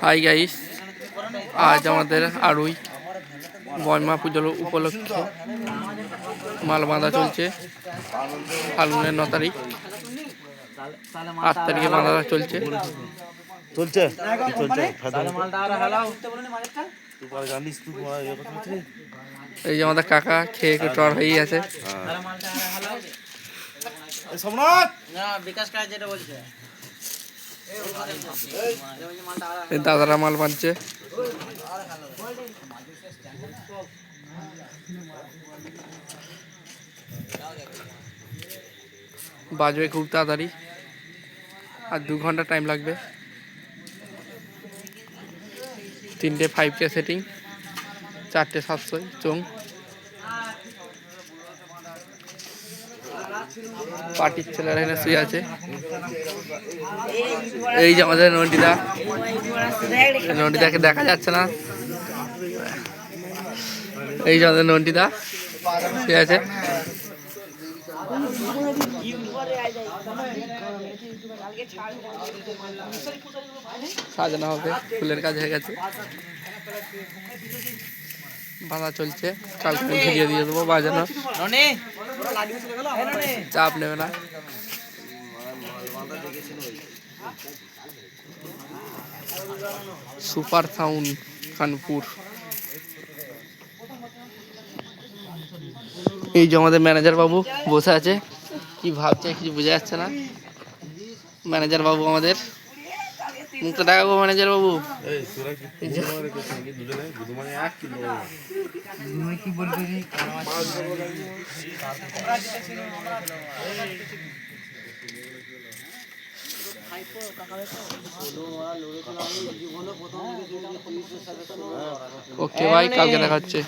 Hi guys, আজ আমাদের আড়ুই বর্মা পুজোর উপলক্ষে মাল বাঁধা চলছে। ফাল্গুনের 9 তারিখ, 8 তারিখে বাঁধা চলছে। এই যে আমাদের কাকা খেয়ে একটু টর হয়ে গেছে। দাদারা মাল বাঁধছে। বাজবে খুব তাড়াতাড়ি, আর 2 ঘন্টা টাইম লাগবে। 3টে 5K সেটিং, 4টে 700 চোং। পার্টির ছেলেরা এখানে শুয়ে আছে। এই যে আমাদের নন্দিদা, নন্দিদাকে দেখা যাচ্ছে না। এই যে আমাদের নন্দিদা শুয়ে আছে। সাজানো হবে, ফুলের কাজ হয়ে গেছে, বাঁধা চলছে। কালকে ভিডিও দিয়ে দেবো বাজানো, চাপ নেবে না। Super sound Kanpur. এই যে আমাদের ম্যানেজার বাবু বসে আছে, কি ভাবছে কিছু বোঝা যাচ্ছে না। ম্যানেজার বাবু আমাদের মুখটা দেখাবো। ম্যানেজার বাবু ওকে ভাই, কালকে দেখা হচ্ছে।